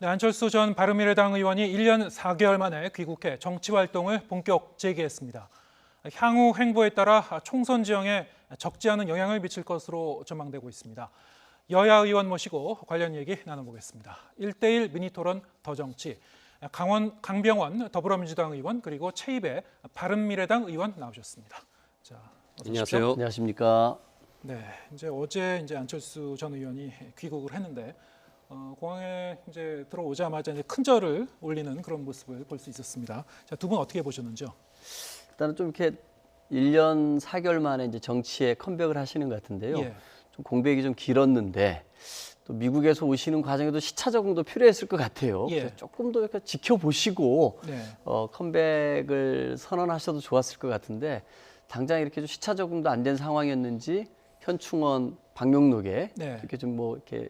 네, 안철수 전 바른미래당 의원이 1년 4개월 만에 귀국해 정치 활동을 본격 재개했습니다. 향후 행보에 따라 총선 지형에 적지 않은 영향을 미칠 것으로 전망되고 있습니다. 여야 의원 모시고 관련 얘기 나눠보겠습니다. 1대1 미니토론 더 정치, 강병원 더불어민주당 의원 그리고 최입의 바른미래당 의원 나오셨습니다. 자, 어서 오십시오. 안녕하세요. 안녕하십니까. 네, 어제 안철수 전 의원이 귀국을 했는데 공항에 들어오자마자 큰 절을 올리는 그런 모습을 볼 수 있었습니다. 자, 두 분 어떻게 보셨는지요? 일단은 좀 이렇게 1년 4개월 만에 이제 정치에 컴백을 하시는 것 같은데요. 예. 좀 공백이 좀 길었는데 또 미국에서 오시는 과정에도 시차 적응도 필요했을 것 같아요. 예. 그래서 조금 더 이렇게 지켜보시고 네. 컴백을 선언하셔도 좋았을 것 같은데 당장 이렇게 좀 시차 적응도 안 된 상황이었는지 현충원 방명록에 네. 이렇게 좀 뭐 이렇게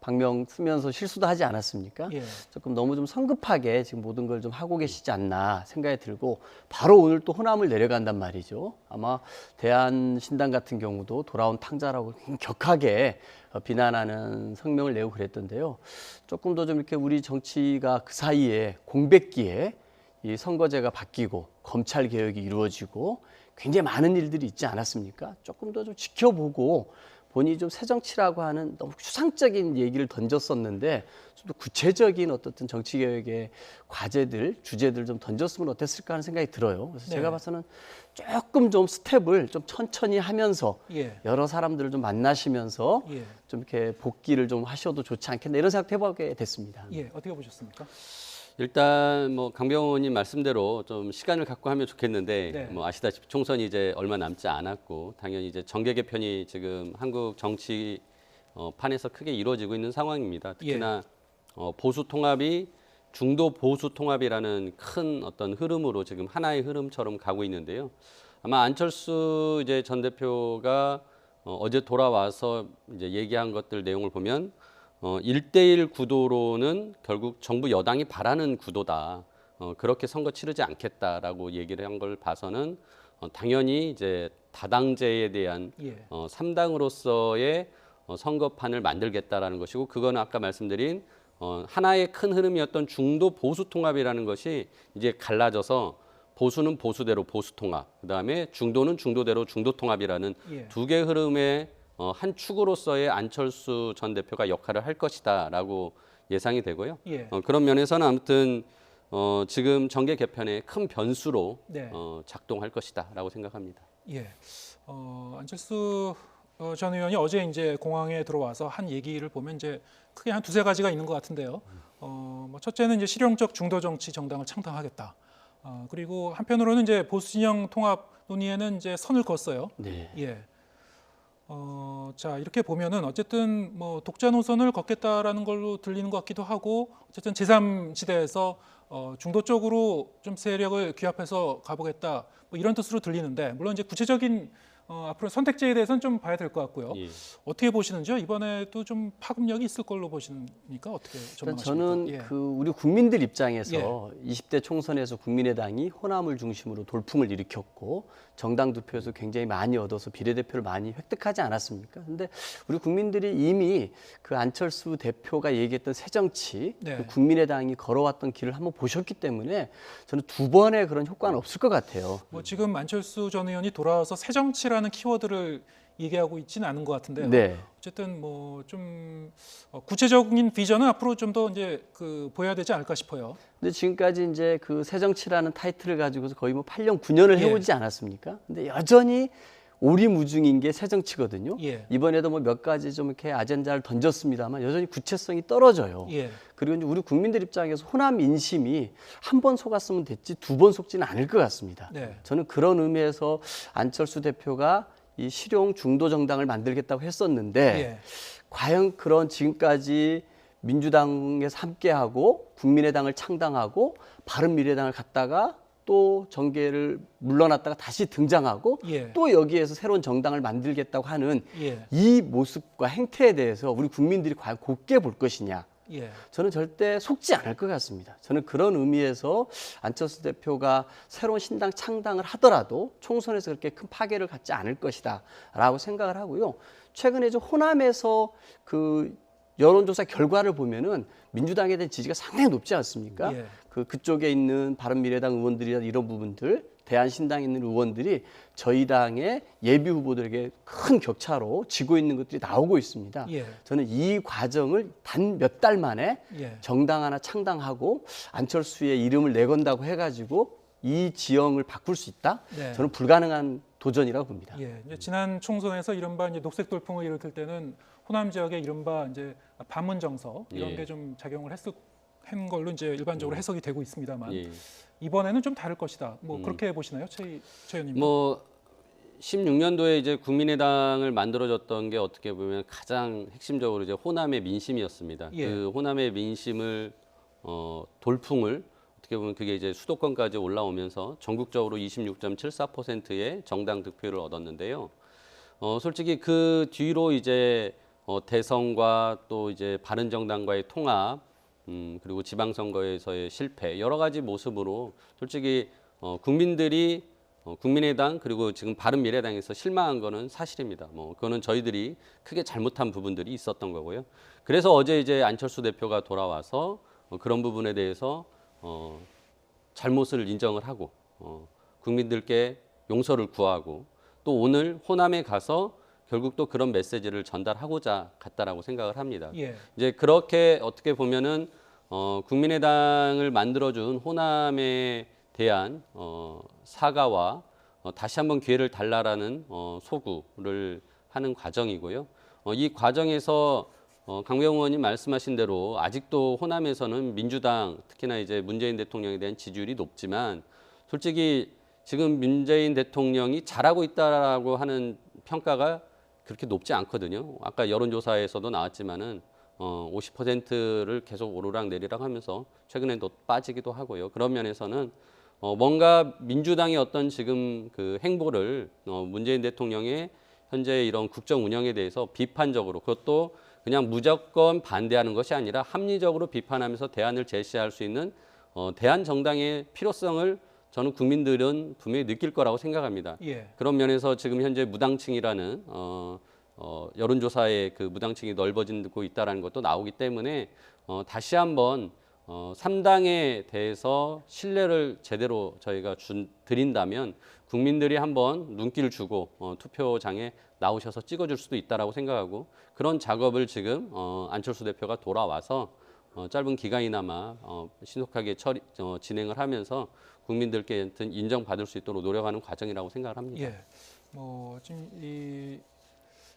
방명 쓰면서 실수도 하지 않았습니까? 예. 조금 너무 좀 성급하게 지금 모든 걸 좀 하고 계시지 않나 생각이 들고 바로 오늘 또 호남을 내려간단 말이죠. 아마 대한신당 같은 경우도 돌아온 탕자라고 격하게 비난하는 성명을 내고 그랬던데요. 조금 더 좀 이렇게 우리 정치가 그 사이에 공백기에 이 선거제가 바뀌고 검찰 개혁이 이루어지고 굉장히 많은 일들이 있지 않았습니까? 조금 더 좀 지켜보고 본인이 좀 새정치라고 하는 너무 추상적인 얘기를 던졌었는데 좀 더 구체적인 어떻든 정치개혁의 과제들, 주제들 좀 던졌으면 어땠을까 하는 생각이 들어요. 그래서 네. 제가 봐서는 조금 좀 스텝을 좀 천천히 하면서 예. 여러 사람들을 좀 만나시면서 예. 좀 이렇게 복귀를 좀 하셔도 좋지 않겠나 이런 생각 해보게 됐습니다. 예. 어떻게 보셨습니까? 일단 뭐 강병원님 말씀대로 좀 시간을 갖고 하면 좋겠는데 네. 뭐 아시다시피 총선이 이제 얼마 남지 않았고 당연히 이제 정계 개편이 지금 한국 정치 판에서 크게 이루어지고 있는 상황입니다. 특히나 보수 통합이 중도 보수 통합이라는 큰 어떤 흐름으로 지금 하나의 흐름처럼 가고 있는데요. 아마 안철수 이제 전 대표가 어제 돌아와서 이제 얘기한 것들 내용을 보면 1대1 구도로는 결국 정부 여당이 바라는 구도다. 그렇게 선거 치르지 않겠다라고 얘기를 한 걸 봐서는 당연히 이제 다당제에 대한 예. 3당으로서의 선거판을 만들겠다라는 것이고 그거는 아까 말씀드린 하나의 큰 흐름이었던 중도 보수 통합이라는 것이 이제 갈라져서 보수는 보수대로 보수 통합, 그다음에 중도는 중도대로 중도 통합이라는 예. 두 개의 흐름의 한 축으로서의 안철수 전 대표가 역할을 할 것이다라고 예상이 되고요. 예. 그런 면에서는 아무튼 지금 정계 개편의 큰 변수로 네. 작동할 것이다라고 생각합니다. 예. 안철수 전 의원이 어제 공항에 들어와서 한 얘기를 보면 크게 한 두세 가지가 있는 것 같은데요. 뭐 첫째는 실용적 중도 정치 정당을 창당하겠다. 그리고 한편으로는 보수 진영 통합 논의에는 선을 그었어요. 네. 예. 자, 이렇게 보면은 어쨌든 뭐 독자 노선을 걷겠다라는 걸로 들리는 것 같기도 하고 어쨌든 제3지대에서 중도 쪽으로 좀 세력을 규합해서 가보겠다 뭐 이런 뜻으로 들리는데 물론 구체적인 앞으로 선택지에 대해서는 좀 봐야 될 것 같고요. 예. 어떻게 보시는지요? 이번에도 좀 파급력이 있을 걸로 보시니까 어떻게 일단 전망하십니까? 저는 예. 우리 국민들 입장에서 20대 총선에서 국민의당이 호남을 중심으로 돌풍을 일으켰고 정당 득표에서 굉장히 많이 얻어서 비례대표를 많이 획득하지 않았습니까? 근데 우리 국민들이 이미 그 안철수 대표가 얘기했던 새정치, 네. 그 국민의당이 걸어왔던 길을 한번 보셨기 때문에 저는 두 번의 그런 효과는 없을 것 같아요. 뭐 지금 안철수 전 의원이 돌아와서 새정치라는 키워드를 얘기하고 있지는 않은 것 같은데요. 네. 어쨌든 뭐 좀 구체적인 비전은 앞으로 좀 더 보여야 되지 않을까 싶어요. 근데 지금까지 그 새정치라는 타이틀을 가지고서 거의 뭐 8년, 9년을 예. 해오지 않았습니까? 근데 여전히 오리무중인 게 새정치거든요. 예. 이번에도 뭐 몇 가지 좀 이렇게 아젠다를 던졌습니다만 여전히 구체성이 떨어져요. 예. 그리고 이제 우리 국민들 입장에서 호남 인심이 한 번 속았으면 됐지 두 번 속지는 않을 것 같습니다. 네. 저는 그런 의미에서 안철수 대표가 이 실용 중도 정당을 만들겠다고 했었는데 예. 과연 그런 지금까지 민주당에서 함께하고 국민의당을 창당하고 바른미래당을 갔다가 또 정계를 물러났다가 다시 등장하고 예. 또 여기에서 새로운 정당을 만들겠다고 하는 예. 이 모습과 행태에 대해서 우리 국민들이 과연 곱게 볼 것이냐. 예. 저는 절대 속지 않을 것 같습니다. 저는 그런 의미에서 안철수 대표가 새로운 신당 창당을 하더라도 총선에서 그렇게 큰 파괴를 갖지 않을 것이다라고 생각을 하고요. 최근에 좀 호남에서 여론조사 결과를 보면은 민주당에 대한 지지가 상당히 높지 않습니까? 예. 그쪽에 있는 바른미래당 의원들이나 이런 부분들, 대한신당에 있는 의원들이 저희 당의 예비 후보들에게 큰 격차로 지고 있는 것들이 나오고 있습니다. 예. 저는 이 과정을 단 몇 달 만에 예. 정당 하나 창당하고 안철수의 이름을 내건다고 해가지고 이 지형을 바꿀 수 있다? 네. 저는 불가능한 도전이라고 봅니다. 예, 이제 지난 총선에서 이른바 이제 녹색 돌풍을 일으킬 때는 호남 지역의 이른바 이제 반문 정서 이런 예. 게 좀 작용을 한 걸로 이제 일반적으로 해석이 되고 있습니다만 예. 이번에는 좀 다를 것이다. 뭐 그렇게 보시나요, 최 의원님? 뭐 16년도에 이제 국민의당을 만들어졌던 게 어떻게 보면 가장 핵심적으로 이제 호남의 민심이었습니다. 예. 그 호남의 민심을 돌풍을 어떻게 보면 그게 이제 수도권까지 올라오면서 전국적으로 26.74%의 정당 득표를 얻었는데요. 솔직히 그 뒤로 이제 대선과 또 이제 바른정당과의 통합, 그리고 지방선거에서의 실패 여러 가지 모습으로 솔직히 국민들이 국민의당 그리고 지금 바른미래당에서 실망한 거는 사실입니다. 뭐 그거는 저희들이 크게 잘못한 부분들이 있었던 거고요. 그래서 어제 이제 안철수 대표가 돌아와서 그런 부분에 대해서 잘못을 인정을 하고 국민들께 용서를 구하고 또 오늘 호남에 가서 결국 또 그런 메시지를 전달하고자 갔다라고 생각을 합니다. 예. 이제 그렇게 어떻게 보면은 국민의당을 만들어준 호남에 대한 사과와 다시 한번 기회를 달라라는 소구를 하는 과정이고요. 이 과정에서 강병호 의원님 말씀하신 대로 아직도 호남에서는 민주당 특히나 이제 문재인 대통령에 대한 지지율이 높지만 솔직히 지금 문재인 대통령이 잘하고 있다라고 하는 평가가 그렇게 높지 않거든요. 아까 여론조사에서도 나왔지만은 50%를 계속 오르락 내리락 하면서 최근에 또 빠지기도 하고요. 그런 면에서는 뭔가 민주당의 어떤 지금 그 행보를 문재인 대통령의 현재 이런 국정 운영에 대해서 비판적으로 그것도 그냥 무조건 반대하는 것이 아니라 합리적으로 비판하면서 대안을 제시할 수 있는 대안 정당의 필요성을 저는 국민들은 분명히 느낄 거라고 생각합니다. 예. 그런 면에서 지금 현재 무당층이라는 여론조사의 그 무당층이 넓어지고 있다는 것도 나오기 때문에 다시 한번 3당에 대해서 신뢰를 제대로 저희가 드린다면 국민들이 한번 눈길 주고 투표장에 나오셔서 찍어줄 수도 있다라고 생각하고 그런 작업을 지금 안철수 대표가 돌아와서 짧은 기간이나마 신속하게 진행을 하면서 국민들께 인정받을 수 있도록 노력하는 과정이라고 생각을 합니다. 예. 뭐 지금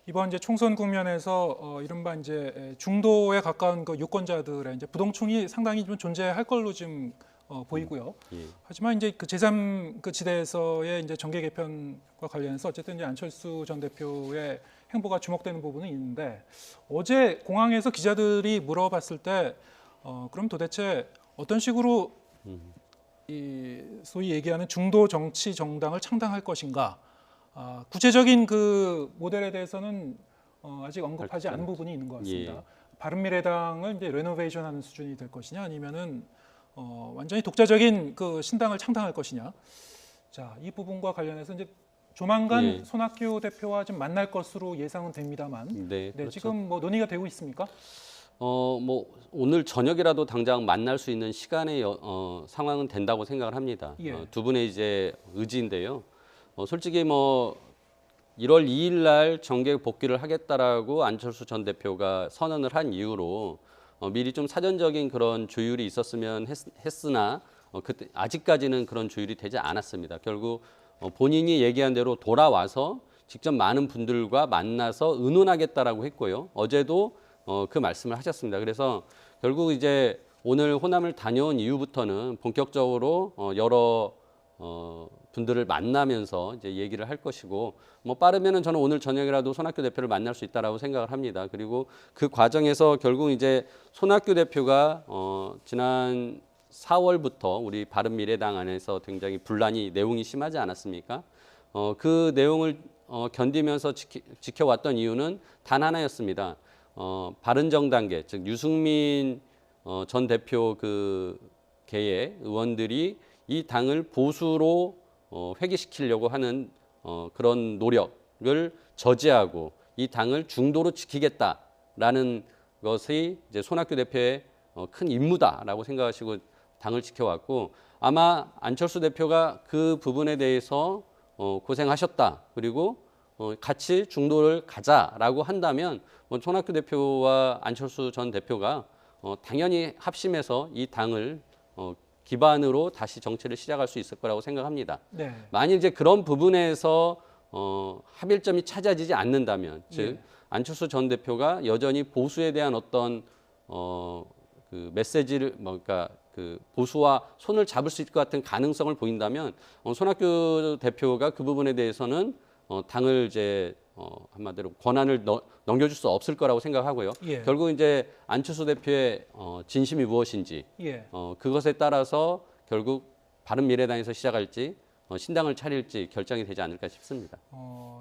이번 이제 총선 국면에서 이른바 이제 중도에 가까운 그 유권자들의 이제 부동층이 상당히 좀 존재할 걸로 지금 보이고요. 예. 하지만 이제 그 제3 그 지대에서의 이제 정계 개편과 관련해서 어쨌든 이제 안철수 전 대표의 행보가 주목되는 부분은 있는데 어제 공항에서 기자들이 물어봤을 때 그럼 도대체 어떤 식으로 이 소위 얘기하는 중도 정치 정당을 창당할 것인가? 구체적인 그 모델에 대해서는 아직 언급하지 않은 부분이 있는 것 같습니다. 예. 바른미래당을 이제 레노베이션하는 수준이 될 것이냐, 아니면은 완전히 독자적인 그 신당을 창당할 것이냐. 자, 이 부분과 관련해서 이제 조만간 예. 손학규 대표와 좀 만날 것으로 예상은 됩니다만, 네, 네, 그렇죠. 지금 뭐 논의가 되고 있습니까? 뭐 오늘 저녁이라도 당장 만날 수 있는 시간의 상황은 된다고 생각을 합니다. 예. 두 분의 이제 의지인데요. 솔직히 뭐 1월 2일 날 정계 복귀를 하겠다라고 안철수 전 대표가 선언을 한 이후로 미리 좀 사전적인 그런 조율이 있었으면 했으나 그때 아직까지는 그런 조율이 되지 않았습니다. 결국 본인이 얘기한 대로 돌아와서 직접 많은 분들과 만나서 의논하겠다라고 했고요. 어제도 그 말씀을 하셨습니다. 그래서 결국 이제 오늘 호남을 다녀온 이후부터는 본격적으로 여러 분들을 만나면서 이제 얘기를 할 것이고 뭐 빠르면은 저는 오늘 저녁이라도 손학규 대표를 만날 수 있다라고 생각을 합니다. 그리고 그 과정에서 결국 이제 손학규 대표가 지난 4월부터 우리 바른미래당 안에서 굉장히 분란이 내용이 심하지 않았습니까? 그 내용을 견디면서 지켜왔던 이유는 단 하나였습니다. 바른정당계 즉 유승민 전 대표 그 계의 의원들이 이 당을 보수로 회귀시키려고 하는 그런 노력을 저지하고 이 당을 중도로 지키겠다라는 것이 이제 손학규 대표의 큰 임무다라고 생각하시고 당을 지켜왔고 아마 안철수 대표가 그 부분에 대해서 고생하셨다. 그리고 같이 중도를 가자라고 한다면 손학규 대표와 안철수 전 대표가 당연히 합심해서 이 당을 기반으로 다시 정치를 시작할 수 있을 거라고 생각합니다. 네. 만일 이제 그런 부분에서 합일점이 찾아지지 않는다면, 즉 예. 안철수 전 대표가 여전히 보수에 대한 어떤 그 메시지를 그러니까 그 보수와 손을 잡을 수 있을 것 같은 가능성을 보인다면 손학규 대표가 그 부분에 대해서는 당을 이제 한마디로 권한을 넘겨줄 수 없을 거라고 생각하고요. 예. 결국 이제 안철수 대표의 진심이 무엇인지 예. 그것에 따라서 결국 바른미래당에서 시작할지 신당을 차릴지 결정이 되지 않을까 싶습니다.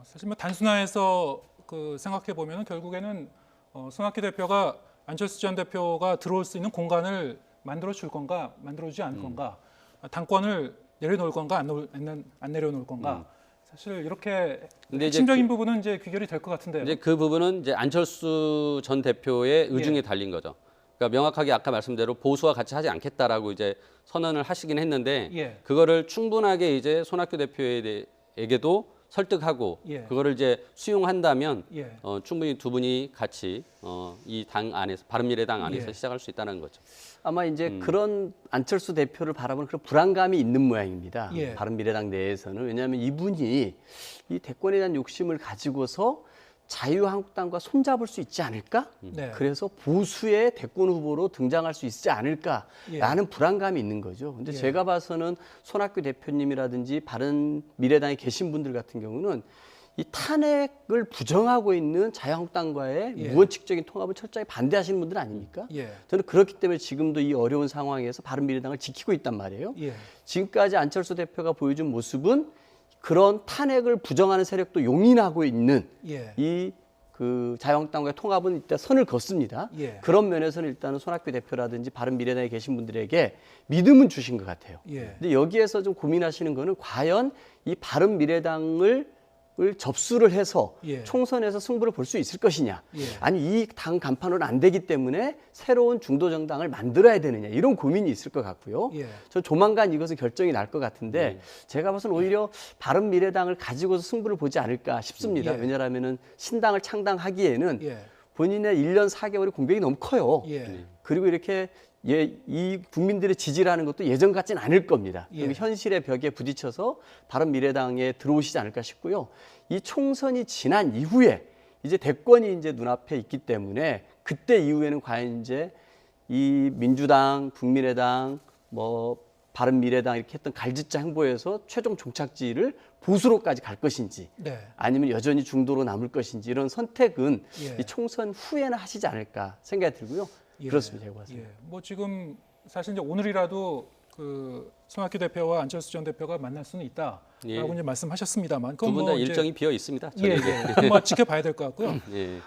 사실 뭐 단순화해서 그 생각해 보면은 결국에는 손학규 대표가 안철수 전 대표가 들어올 수 있는 공간을 만들어 줄 건가, 만들어 주지 않을 건가, 당권을 내려놓을 건가, 안 내려놓을 건가. 사실 이렇게 근데 이제 핵심적인 부분은 이제 귀결이 될 것 같은데요. 이제 그 부분은 이제 안철수 전 대표의 의중에 달린 거죠. 그러니까 명확하게 아까 말씀대로 보수와 같이 하지 않겠다라고 이제 선언을 하시긴 했는데 예. 그거를 충분하게 이제 손학규 대표에게도 설득하고 예. 그거를 이제 수용한다면 예. 충분히 두 분이 같이 이 당 안에서 바른미래당 안에서 예. 시작할 수 있다는 거죠. 아마 이제 그런 안철수 대표를 바라보는 그런 불안감이 있는 모양입니다. 예. 바른미래당 내에서는. 왜냐하면 이분이 이 대권에 대한 욕심을 가지고서 자유한국당과 손잡을 수 있지 않을까? 네. 그래서 보수의 대권 후보로 등장할 수 있지 않을까라는 불안감이 있는 거죠. 근데 예. 제가 봐서는 손학규 대표님이라든지 바른미래당에 계신 분들 같은 경우는 이 탄핵을 부정하고 있는 자유한국당과의 예. 무원칙적인 통합을 철저히 반대하시는 분들 아닙니까? 예. 저는 그렇기 때문에 지금도 이 어려운 상황에서 바른미래당을 지키고 있단 말이에요. 예. 지금까지 안철수 대표가 보여준 모습은 그런 탄핵을 부정하는 세력도 용인하고 있는 예. 이 그 자유한국당과의 통합은 일단 선을 긋습니다. 예. 그런 면에서는 일단은 손학규 대표라든지 바른미래당에 계신 분들에게 믿음은 주신 것 같아요. 예. 근데 여기에서 좀 고민하시는 거는 과연 이 바른미래당을 접수를 해서 예. 총선에서 승부를 볼 수 있을 것이냐. 예. 아니 이 당 간판은 안 되기 때문에 새로운 중도 정당을 만들어야 되느냐. 이런 고민이 있을 것 같고요. 예. 저 조만간 이것은 결정이 날 것 같은데 제가 봐서는 오히려 바른미래당을 가지고서 승부를 보지 않을까 싶습니다. 예. 왜냐하면 신당을 창당하기에는 예. 본인의 1년 4개월의 공백이 너무 커요. 예. 그리고 이렇게 이 국민들의 지지라는 것도 예전 같진 않을 겁니다. 예. 그리고 현실의 벽에 부딪혀서 바른미래당에 들어오시지 않을까 싶고요. 이 총선이 지난 이후에 이제 대권이 이제 눈앞에 있기 때문에 그때 이후에는 과연 이제 이 민주당, 국민의당, 뭐 바른미래당 이렇게 했던 갈짓자 행보에서 최종 종착지를 보수로까지 갈 것인지 네. 아니면 여전히 중도로 남을 것인지 이런 선택은 예. 이 총선 후에는 하시지 않을까 생각이 들고요. 예. 그렇습니다. 제가 봤을 때. 예. 뭐 지금 사실 이제 오늘이라도 그 손학규 대표와 안철수 전 대표가 만날 수는 있다라고 예. 이제 말씀하셨습니다만 두 분 다 일정이 비어 있습니다. 예, 저녁에. 예. 한번 지켜봐야 될 것 같고요. 예.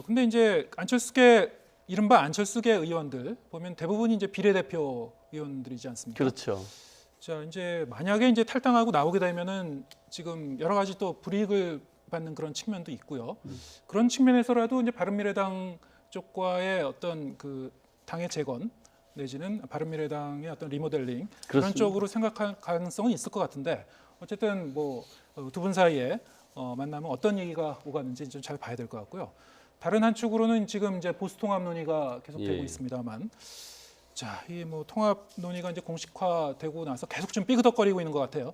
근데 이제 안철수계 이른바 안철수계 의원들 보면 대부분이 이제 비례대표 의원들이지 않습니까? 그렇죠. 자, 이제 만약에 이제 탈당하고 나오게 되면은 지금 여러 가지 또 불이익을 받는 그런 측면도 있고요. 그런 측면에서라도 이제 바른미래당 쪽과의 어떤 그 당의 재건 내지는 바른미래당의 어떤 리모델링 그런 그렇습니다. 쪽으로 생각할 가능성은 있을 것 같은데 어쨌든 뭐 두 분 사이에 만나면 어떤 얘기가 오가는지 좀 잘 봐야 될 것 같고요. 다른 한 축으로는 지금 이제 보수 통합 논의가 계속되고 예. 있습니다만, 자, 이 뭐 통합 논의가 이제 공식화되고 나서 계속 좀 삐그덕거리고 있는 것 같아요.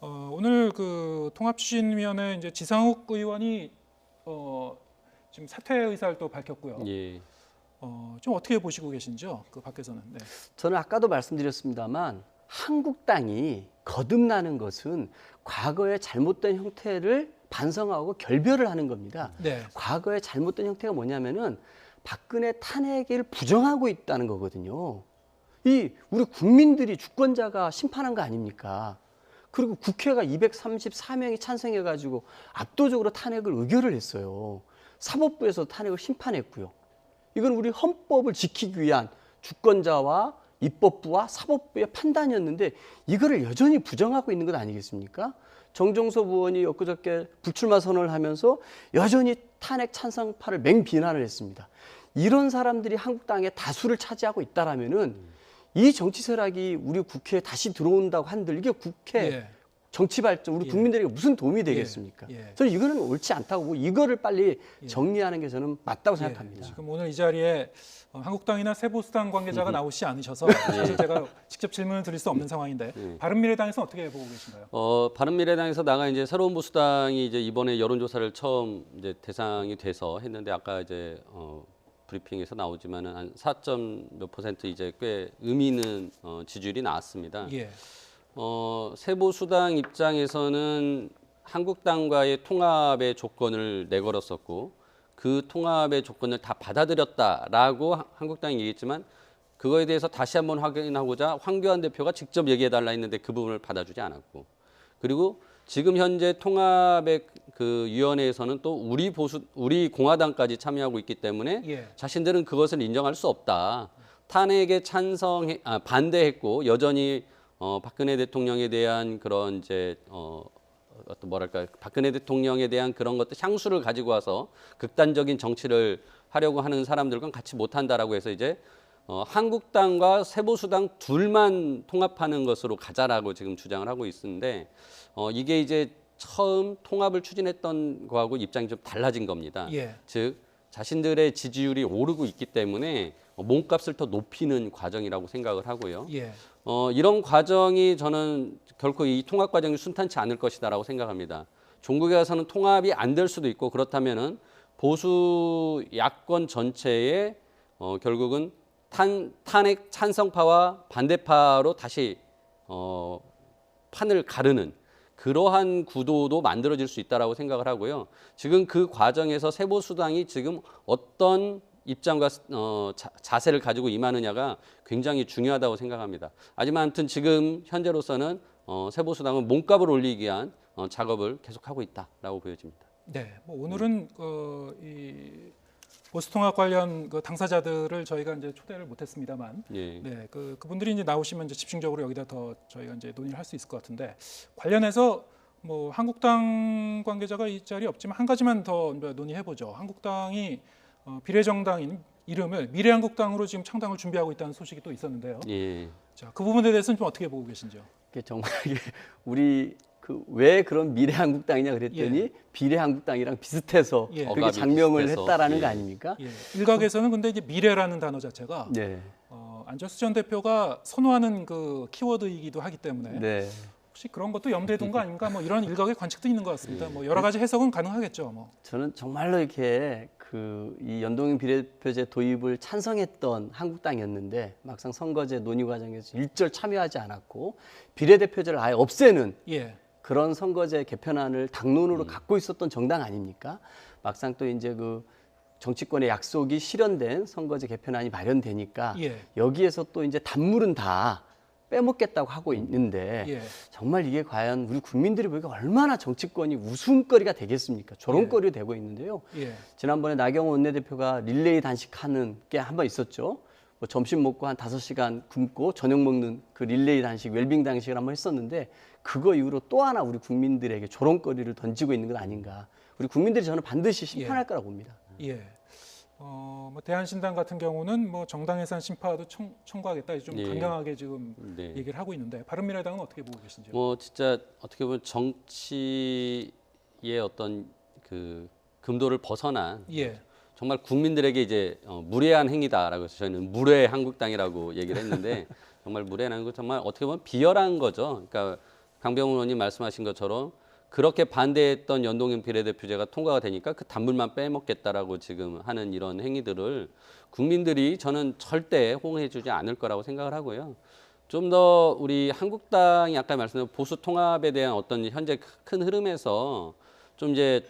오늘 그 통합추진위원회 이제 지상욱 의원이 지금 사퇴 의사를 또 밝혔고요. 예. 좀 어떻게 보시고 계신지요? 그 밖에서는. 네. 저는 아까도 말씀드렸습니다만 한국당이 거듭나는 것은 과거의 잘못된 형태를 반성하고 결별을 하는 겁니다. 네. 과거의 잘못된 형태가 뭐냐면은 박근혜 탄핵을 부정하고 있다는 거거든요. 이 우리 국민들이 주권자가 심판한 거 아닙니까? 그리고 국회가 234명이 찬성해가지고 압도적으로 탄핵을 의결을 했어요. 사법부에서 탄핵을 심판했고요. 이건 우리 헌법을 지키기 위한 주권자와 입법부와 사법부의 판단이었는데 이거를 여전히 부정하고 있는 것 아니겠습니까? 정종섭 의원이 엊그저께 불출마 선언을 하면서 여전히 탄핵 찬성파를 맹비난을 했습니다. 이런 사람들이 한국당의 다수를 차지하고 있다라면은 이 정치 세력이 우리 국회에 다시 들어온다고 한들 이게 국회 예. 정치 발전 우리 예. 국민들에게 무슨 도움이 되겠습니까? 예. 저는 이거는 옳지 않다고 보고 이거를 빨리 정리하는 게 저는 맞다고 예, 생각합니다. 지금 오늘 이 자리에 한국당이나 세보수당 관계자가 나오시지 않으셔서 사실 제가 직접 질문을 드릴 수 없는 상황인데 바른미래당에서는 어떻게 보고 계신가요? 바른미래당에서 나가 이제 새로운 보수당이 이제 이번에 여론조사를 처음 이제 대상이 돼서 했는데 아까 이제 브리핑에서 나오지만은 한 4몇 % 이제 꽤 의미 있는 지지율이 나왔습니다. 예. 새보수당 입장에서는 한국당과의 통합의 조건을 내걸었었고 그 통합의 조건을 다 받아들였다라고 한국당이 얘기했지만 그거에 대해서 다시 한번 확인하고자 황교안 대표가 직접 얘기해달라 했는데 그 부분을 받아주지 않았고 그리고 지금 현재 통합의 그 위원회에서는 또 우리 공화당까지 참여하고 있기 때문에 예. 자신들은 그것을 인정할 수 없다. 탄핵에 반대했고 여전히 박근혜 대통령에 대한 그런 이제 어떤 뭐랄까 박근혜 대통령에 대한 그런 것들 향수를 가지고 와서 극단적인 정치를 하려고 하는 사람들과 같이 못한다라고 해서 이제 한국당과 세보수당 둘만 통합하는 것으로 가자라고 지금 주장을 하고 있는데 이게 이제 처음 통합을 추진했던 거하고 입장이 좀 달라진 겁니다. 예. 즉 자신들의 지지율이 오르고 있기 때문에 몸값을 더 높이는 과정이라고 생각을 하고요. 예. 이런 과정이 저는 결코 이 통합 과정이 순탄치 않을 것이다라고 생각합니다. 종국에 가서는 통합이 안 될 수도 있고 그렇다면은 보수 야권 전체에 결국은 탄핵 찬성파와 반대파로 다시 판을 가르는 그러한 구도도 만들어질 수 있다라고 생각을 하고요. 지금 그 과정에서 세보수당이 지금 어떤 입장과 자세를 가지고 임하느냐가 굉장히 중요하다고 생각합니다. 하지만 아무튼 지금 현재로서는 세보수당은 몸값을 올리기 위한 작업을 계속하고 있다라고 보여집니다. 네, 뭐 오늘은 이 보수통합 관련 그 당사자들을 저희가 이제 초대를 못했습니다만, 예. 네, 그분들이 이제 나오시면 이제 집중적으로 여기다 더 저희가 이제 논의를 할 수 있을 것 같은데 관련해서 뭐 한국당 관계자가 이 자리에 없지만 한 가지만 더 논의해 보죠. 한국당이 비례정당인 이름을 미래한국당으로 지금 창당을 준비하고 있다는 소식이 또 있었는데요. 예. 자, 그 부분에 대해서는 좀 어떻게 보고 계신지요? 이게 정말 이게 우리 왜 그런 미래한국당이냐 그랬더니 비례한국당이랑 비슷해서 예. 그렇게 어감이 장명을 비슷해서. 했다라는 예. 거 아닙니까? 예, 일각에서는 근데 이제 미래라는 단어 자체가 네. 안철수 전 대표가 선호하는 그 키워드이기도 하기 때문에 네. 혹시 그런 것도 염두에 둔 거 아닙니까? 뭐 이런 일각의 관측도 있는 것 같습니다. 뭐 여러 가지 해석은 가능하겠죠. 뭐. 저는 정말로 이렇게 이 연동형 비례대표제 도입을 찬성했던 한국당이었는데 막상 선거제 논의 과정에서 일절 참여하지 않았고 비례대표제를 아예 없애는 예, 그런 선거제 개편안을 당론으로 갖고 있었던 정당 아닙니까? 막상 또 이제 그 정치권의 약속이 실현된 선거제 개편안이 마련되니까 예, 여기에서 또 이제 단물은 다 빼먹겠다고 하고 있는데 예, 정말 이게 과연 우리 국민들이 보기에 얼마나 정치권이 웃음거리가 되겠습니까? 조롱거리가 되고 있는데요. 예, 지난번에 나경원 원내대표가 릴레이 단식하는 게 한 번 있었죠. 뭐 점심 먹고 한 5시간 굶고 저녁 먹는 그 릴레이 단식, 웰빙 단식을 한번 했었는데 그거 이후로 또 하나 우리 국민들에게 조롱거리를 던지고 있는 것 아닌가. 우리 국민들이 저는 반드시 심판할 거라고 봅니다. 예. 뭐 대한신당 같은 경우는 뭐 정당 예산 심파도 청구하겠다 좀 예. 강경하게 지금 네. 얘기를 하고 있는데 바른미래당은 어떻게 보고 계신지요? 뭐 진짜 어떻게 보면 정치의 어떤 그 금도를 벗어난 예, 정말 국민들에게 이제 무례한 행위다라고 해서 저희는 무례 한국당이라고 얘기를 했는데 정말 무례한 한국 정말 어떻게 보면 비열한 거죠. 그러니까 강병훈 의원님 말씀하신 것처럼 그렇게 반대했던 연동형 비례대표제가 통과가 되니까 그 단물만 빼먹겠다라고 지금 하는 이런 행위들을 국민들이 저는 절대 호응해주지 않을 거라고 생각을 하고요. 좀 더 우리 한국당이 아까 말씀드린 보수 통합에 대한 어떤 현재 큰 흐름에서 좀 이제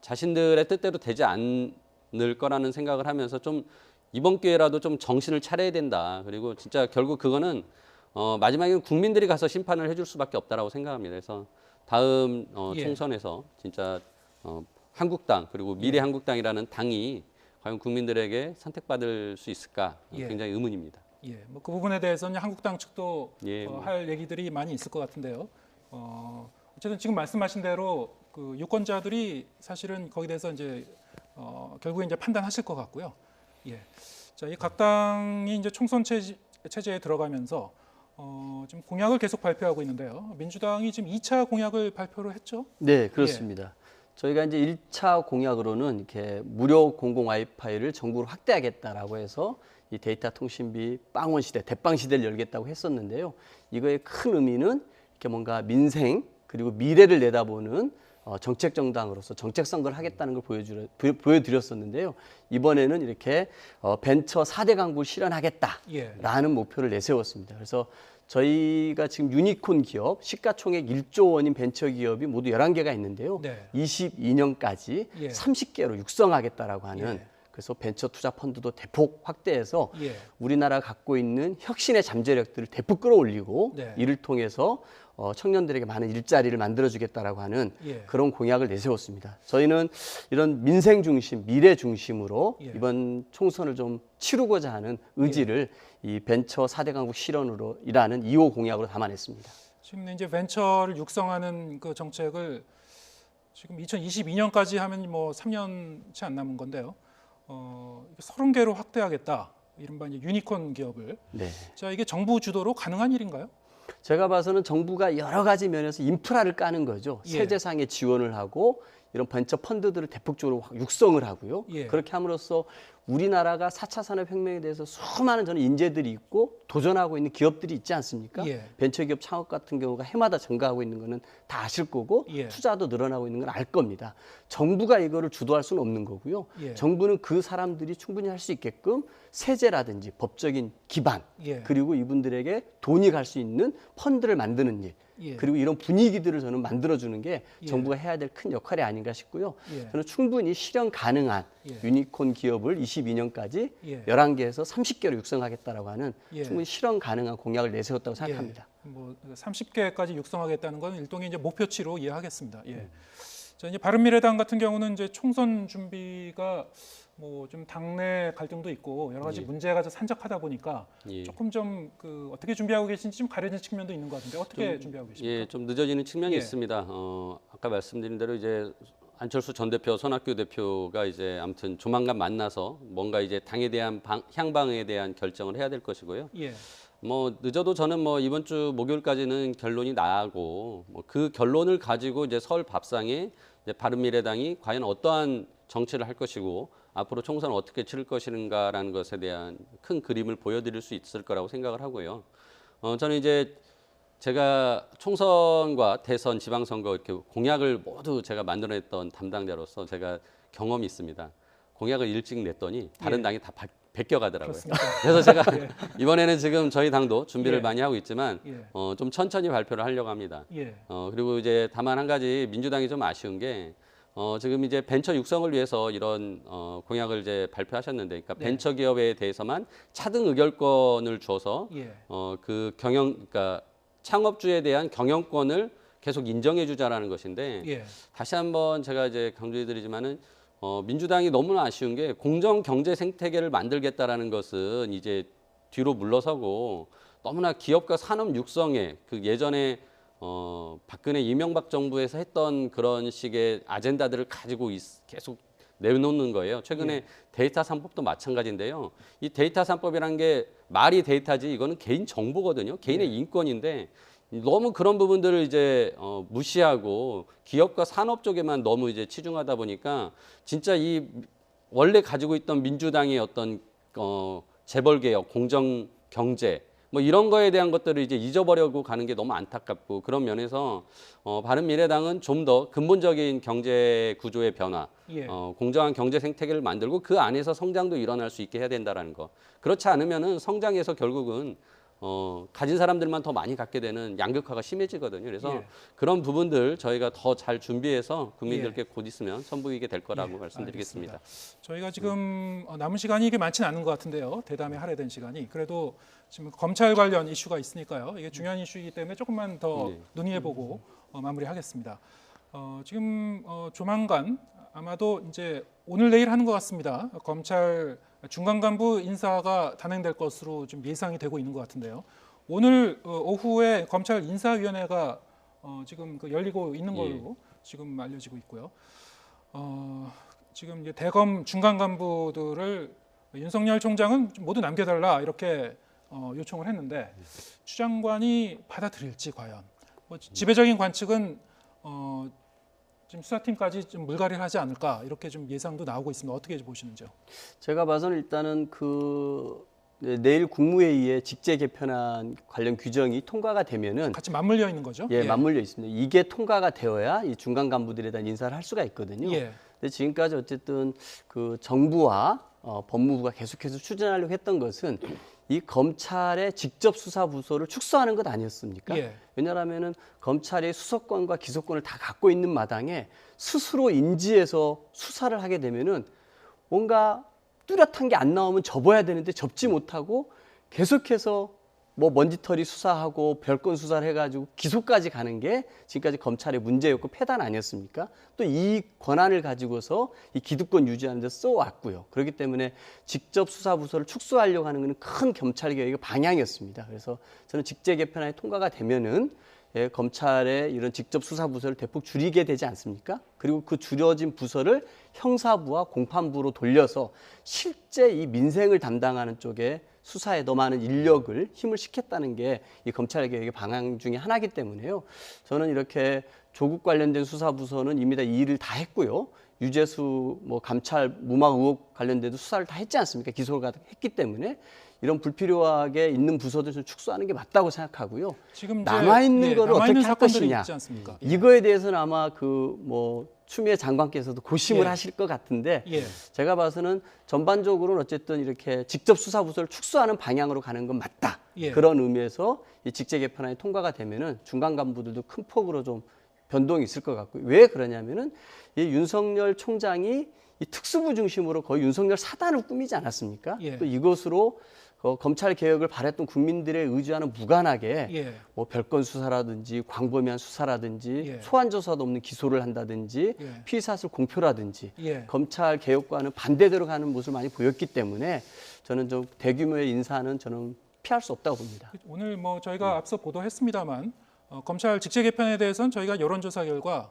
자신들의 뜻대로 되지 않을 거라는 생각을 하면서 좀 이번 기회라도 좀 정신을 차려야 된다. 그리고 진짜 결국 그거는 마지막에는 국민들이 가서 심판을 해줄 수밖에 없다라고 생각합니다. 그래서 다음 예. 총선에서 진짜 한국당 그리고 미래한국당이라는 당이 과연 국민들에게 선택받을 수 있을까 예. 굉장히 의문입니다. 예, 뭐 그 부분에 대해서는 한국당 측도 예, 할 얘기들이 많이 있을 것 같은데요. 어쨌든 지금 말씀하신 대로 그 유권자들이 사실은 거기에 대해서 이제 결국에 이제 판단하실 것 같고요. 예. 자, 이 각 당이 이제 총선 체제에 들어가면서 지금 공약을 계속 발표하고 있는데요. 민주당이 지금 2차 공약을 발표를 했죠. 네, 그렇습니다. 저희가 이제 1차 공약으로는 이렇게 무료 공공 와이파이를 전국으로 확대하겠다라고 해서 이 데이터 통신비 빵원 시대, 대빵 시대를 열겠다고 했었는데요. 이거의 큰 의미는 이렇게 뭔가 민생 그리고 미래를 내다보는 정책 정당으로서 정책 선거를 하겠다는 걸 보여드렸었는데요. 이번에는 이렇게 벤처 4대 강국을 실현하겠다라는 목표를 내세웠습니다. 그래서 저희가 지금 유니콘 기업, 시가총액 1조 원인 벤처 기업이 모두 11개가 있는데요. 네. 22년까지 예. 30개로 육성하겠다라고 하는 예. 그래서 벤처 투자 펀드도 대폭 확대해서 예. 우리나라가 갖고 있는 혁신의 잠재력들을 대폭 끌어올리고 네. 이를 통해서 청년들에게 많은 일자리를 만들어주겠다라고 하는 예. 그런 공약을 내세웠습니다. 저희는 이런 민생 중심, 미래 중심으로 예. 이번 총선을 좀 치르고자 하는 의지를 이 벤처 4대 강국 실현으로 일하는 2호 공약으로 담아냈습니다. 지금 이제 벤처를 육성하는 그 정책을 지금 2022년까지 하면 뭐 3년치 안 남은 건데요. 30개로 확대하겠다. 이른바 이제 유니콘 기업을. 네. 자, 이게 정부 주도로 가능한 일인가요? 제가 봐서는 정부가 여러 가지 면에서 인프라를 까는 거죠. 예. 세제상의 지원을 하고 이런 벤처 펀드들을 대폭적으로 육성을 하고요. 예. 그렇게 함으로써 우리나라가 4차 산업혁명에 대해서 수많은 저는 인재들이 있고 도전하고 있는 기업들이 있지 않습니까? 예. 벤처기업 창업 같은 경우가 해마다 증가하고 있는 거는 다 아실 거고 예. 투자도 늘어나고 있는 건 알 겁니다. 정부가 이거를 주도할 수는 없는 거고요. 예. 정부는 그 사람들이 충분히 할 수 있게끔 세제라든지 법적인 기반 예. 그리고 이분들에게 돈이 갈 수 있는 펀드를 만드는 일 예. 그리고 이런 분위기들을 저는 만들어주는 게 예. 정부가 해야 될 큰 역할이 아닌가 싶고요. 예. 저는 충분히 실현 가능한 예. 유니콘 기업을 22년까지 예. 11개에서 30개로 육성하겠다라고 하는 예. 충분히 실현 가능한 공약을 내세웠다고 생각합니다. 뭐 30개까지 육성하겠다는 건 일종의 이제 목표치로 이해하겠습니다. 예. 자, 이제 바른미래당 같은 경우는 이제 총선 준비가 뭐 좀 당내 갈등도 있고 여러 가지 예. 문제가 좀 산적하다 보니까 예. 조금 좀 그 어떻게 준비하고 계신지 좀 가려진 측면도 있는 것 같은데 어떻게 준비하고 계십니까? 예, 좀 늦어지는 측면이 예. 있습니다. 아까 말씀드린 대로 이제 안철수 전 대표, 손학규 대표가 이제 아무튼 조만간 만나서 뭔가 이제 당에 대한 향방에 대한 결정을 해야 될 것이고요. 예. 뭐 늦어도 저는 뭐 이번 주 목요일까지는 결론이 나고 뭐 그 결론을 가지고 이제 서울 밥상에 이제 바른미래당이 과연 어떠한 정치를 할 것이고 앞으로 총선을 어떻게 치를 것인가라는 것에 대한 큰 그림을 보여드릴 수 있을 거라고 생각을 하고요. 저는 이제 제가 총선과 대선, 지방선거 이렇게 공약을 모두 제가 만들어냈던 담당자로서 제가 경험이 있습니다. 공약을 일찍 냈더니 다른 예. 당이 다 베껴가더라고요. 그렇습니까? 그래서 제가 예. 이번에는 지금 저희 당도 준비를 예. 많이 하고 있지만 예. 좀 천천히 발표를 하려고 합니다. 예. 그리고 이제 다만 한 가지 민주당이 좀 아쉬운 게 지금 이제 벤처 육성을 위해서 이런 공약을 이제 발표하셨는데, 그러니까 네. 벤처 기업에 대해서만 차등 의결권을 줘서 예. 그 그러니까 창업주에 대한 경영권을 계속 인정해주자라는 것인데 예. 다시 한번 제가 이제 강조해드리지만은 민주당이 너무나 아쉬운 게 공정 경제 생태계를 만들겠다라는 것은 이제 뒤로 물러서고 너무나 기업과 산업 육성에 그 예전에 박근혜 이명박 정부에서 했던 그런 식의 아젠다들을 가지고 계속 내놓는 거예요. 최근에 예. 데이터 3법도 마찬가지인데요. 이 데이터 3법이라는 게 말이 데이터지 이거는 개인 정보거든요. 개인의 예. 인권인데 너무 그런 부분들을 이제 무시하고 기업과 산업 쪽에만 너무 이제 치중하다 보니까 진짜 이 원래 가지고 있던 민주당의 어떤 재벌 개혁, 공정 경제 뭐 이런 거에 대한 것들을 이제 잊어버리고 가는 게 너무 안타깝고, 그런 면에서 바른미래당은 좀 더 근본적인 경제 구조의 변화, 예. 공정한 경제 생태계를 만들고 그 안에서 성장도 일어날 수 있게 해야 된다라는 거. 그렇지 않으면은 성장에서 결국은 가진 사람들만 더 많이 갖게 되는 양극화가 심해지거든요. 그래서 예. 그런 부분들 저희가 더 잘 준비해서 국민들께 곧 있으면 선보이게 될 거라고 예, 말씀드리겠습니다. 저희가 지금 남은 시간이 이게 많지는 않은 것 같은데요. 대담에 할애된 시간이. 그래도 지금 검찰 관련 이슈가 있으니까요. 이게 중요한 이슈이기 때문에 조금만 더 네. 논의해보고 마무리하겠습니다. 지금 조만간 아마도 이제 오늘 내일 하는 것 같습니다. 검찰 중간 간부 인사가 단행될 것으로 좀 예상이 되고 있는 것 같은데요. 오늘 오후에 검찰 인사위원회가 지금 열리고 있는 걸로 지금 알려지고 있고요. 지금 이제 대검 중간 간부들을 윤석열 총장은 좀 모두 남겨달라 이렇게 요청을 했는데 추 장관이 받아들일지 과연 뭐 지배적인 관측은 지금 수사팀까지 좀 물갈이를 하지 않을까 이렇게 좀 예상도 나오고 있습니다. 어떻게 보시는지요? 제가 봐서는 일단은 내일 국무회의에 직제 개편안 관련 규정이 통과가 되면은 같이 맞물려 있는 거죠? 예, 맞물려 있습니다. 이게 통과가 되어야 이 중간 간부들에 대한 인사를 할 수가 있거든요. 예. 근데 지금까지 어쨌든 그 정부와 법무부가 계속해서 추진하려고 했던 것은 이 검찰의 직접 수사 부서를 축소하는 것 아니었습니까? 예. 왜냐하면은 검찰이 수사권과 기소권을 다 갖고 있는 마당에 스스로 인지해서 수사를 하게 되면은 뭔가 뚜렷한 게 안 나오면 접어야 되는데 접지 못하고 계속해서 뭐 먼지털이 수사하고 별건 수사를 해가지고 기소까지 가는 게 지금까지 검찰의 문제였고 폐단 아니었습니까? 또 이 권한을 가지고서 이 기득권 유지하는 데 써왔고요. 그렇기 때문에 직접 수사 부서를 축소하려고 하는 것은 큰 검찰 개혁의 방향이었습니다. 그래서 저는 직제 개편안이 통과가 되면은 예, 검찰의 이런 직접 수사 부서를 대폭 줄이게 되지 않습니까? 그리고 그 줄여진 부서를 형사부와 공판부로 돌려서 실제 이 민생을 담당하는 쪽에 수사에 더 많은 인력을 힘을 싣겠다는 게 이 검찰 개혁의 방향 중에 하나이기 때문에요. 저는 이렇게 조국 관련된 수사 부서는 이미 다 이 일을 다 했고요. 유재수 뭐 감찰 무마 의혹 관련돼도 수사를 다 했지 않습니까? 기소를 했기 때문에 이런 불필요하게 있는 부서들 좀 축소하는 게 맞다고 생각하고요. 지금 남아 있는 거를 어떻게 할 것이냐. 있지 않습니까? 이거에 대해서는 아마 추미애 장관께서도 고심을 예. 하실 것 같은데 예. 제가 봐서는 전반적으로는 어쨌든 이렇게 직접 수사 부서를 축소하는 방향으로 가는 건 맞다. 예. 그런 의미에서 이 직제 개편안이 통과가 되면은 중간 간부들도 큰 폭으로 좀 변동이 있을 것 같고요. 왜 그러냐면은 이 윤석열 총장이 이 특수부 중심으로 거의 윤석열 사단을 꾸미지 않았습니까? 예. 또 이것으로 검찰 개혁을 바랬던 국민들의 의지와는 무관하게 예. 뭐 별건 수사라든지 광범위한 수사라든지 예. 소환 조사도 없는 기소를 한다든지 예. 피의사실 공표라든지 예. 검찰 개혁과는 반대대로 가는 모습을 많이 보였기 때문에 저는 좀 대규모의 인사는 저는 피할 수 없다고 봅니다. 오늘 뭐 저희가 앞서 보도했습니다만 검찰 직제 개편에 대해서는 저희가 여론조사 결과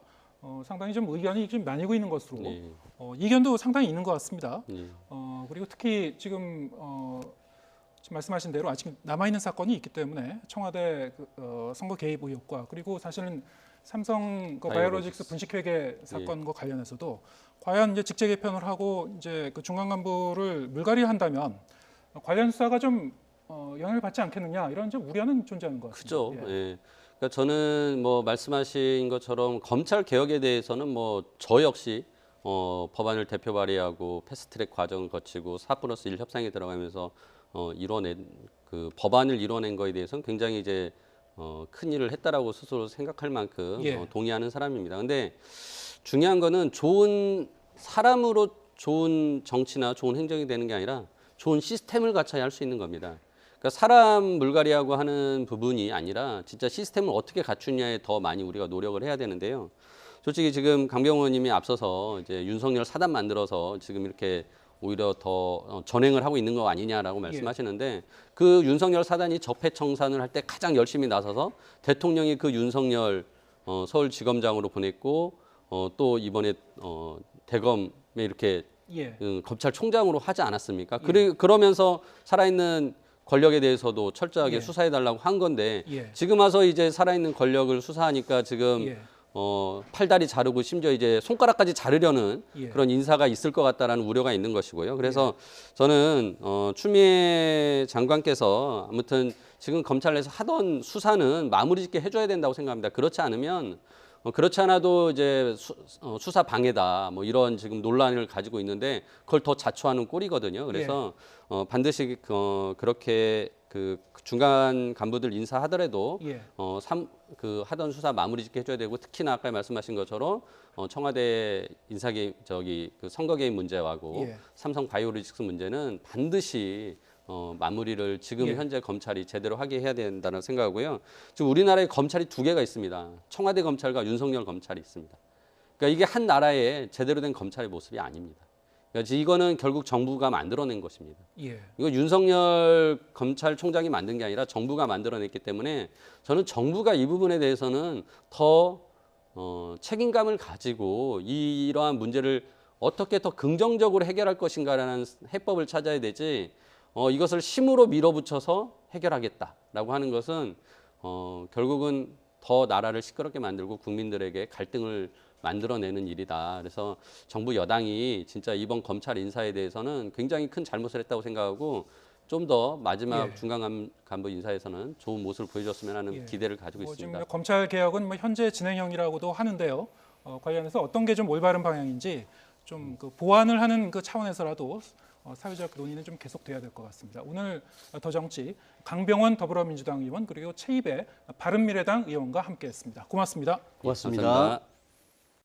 상당히 좀 의견이 좀 나뉘고 있는 것으로 네. 이견도 상당히 있는 것 같습니다. 네. 그리고 특히 지금 말씀하신 대로 아직 남아 있는 사건이 있기 때문에 청와대 선거 개입 의혹과 그리고 사실은 삼성 바이오로직스 분식회계 사건과 관련해서도 과연 이제 직제 개편을 하고 이제 그 중간 간부를 물갈이한다면 관련 수사가 좀 영향을 받지 않겠느냐 이런 좀 우려는 존재하는 것 같습니다. 그죠. 예. 그러니까 저는 뭐 말씀하신 것처럼 검찰 개혁에 대해서는 뭐 저 역시 법안을 대표 발의하고 패스트트랙 과정을 거치고 4+1 협상에 들어가면서 이뤄낸 그 법안을 이뤄낸 거에 대해서는 굉장히 이제 큰 일을 했다라고 스스로 생각할 만큼 예. 동의하는 사람입니다. 근데 중요한 거는 좋은 사람으로 좋은 정치나 좋은 행정이 되는 게 아니라 좋은 시스템을 갖춰야 할 수 있는 겁니다. 그러니까 사람 물갈이하고 하는 부분이 아니라 진짜 시스템을 어떻게 갖추냐에 더 많이 우리가 노력을 해야 되는데요. 솔직히 지금 강병호 의원님이 앞서서 이제 윤석열 사단 만들어서 지금 이렇게 오히려 더 전횡을 하고 있는 거 아니냐라고 말씀하시는데 그 윤석열 사단이 적폐청산을 할 때 가장 열심히 나서서 대통령이 그 윤석열 서울지검장으로 보냈고 또 이번에 대검에 이렇게 예. 검찰총장으로 하지 않았습니까? 그러면서 살아있는 권력에 대해서도 철저하게 예. 수사해달라고 한 건데 예. 지금 와서 이제 살아있는 권력을 수사하니까 지금 예. 팔다리 자르고 심지어 이제 손가락까지 자르려는 예. 그런 인사가 있을 것 같다라는 우려가 있는 것이고요. 그래서 저는 추미애 장관께서 아무튼 지금 검찰 내에서 하던 수사는 마무리 짓게 해줘야 된다고 생각합니다. 그렇지 않으면 그렇지 않아도 이제 수사 방해다 뭐 이런 지금 논란을 가지고 있는데 그걸 더 자초하는 꼴이거든요. 그래서 반드시 그렇게 그 중간 간부들 인사하더라도 예. 그 하던 수사 마무리 짓게 해줘야 되고 특히나 아까 말씀하신 것처럼 청와대 인사개입 그 선거 개입 문제하고 예. 삼성 바이오로직스 문제는 반드시 마무리를 지금 예. 현재 검찰이 제대로 하게 해야 된다는 생각하고요. 지금 우리나라에 검찰이 두 개가 있습니다. 청와대 검찰과 윤석열 검찰이 있습니다. 그러니까 이게 한 나라의 제대로 된 검찰의 모습이 아닙니다. 그러니까 이거는 결국 정부가 만들어낸 것입니다. 예. 이거 윤석열 검찰총장이 만든 게 아니라 정부가 만들어냈기 때문에 저는 정부가 이 부분에 대해서는 더 책임감을 가지고 이러한 문제를 어떻게 더 긍정적으로 해결할 것인가라는 해법을 찾아야 되지 이것을 힘으로 밀어붙여서 해결하겠다라고 하는 것은 결국은 더 나라를 시끄럽게 만들고 국민들에게 갈등을 만들어내는 일이다. 그래서 정부 여당이 진짜 이번 검찰 인사에 대해서는 굉장히 큰 잘못을 했다고 생각하고 좀 더 마지막 예. 중간 간부 인사에서는 좋은 모습을 보여줬으면 하는 예. 기대를 가지고 지금 있습니다. 검찰 개혁은 현재 진행형이라고도 하는데요. 관련해서 어떤 게 좀 올바른 방향인지 좀 그 보완을 하는 그 차원에서라도 사회적 논의는 좀 계속돼야 될 것 같습니다. 오늘 더 정치 강병원 더불어민주당 의원 그리고 최입의 바른미래당 의원과 함께했습니다. 고맙습니다. 고맙습니다. 감사합니다.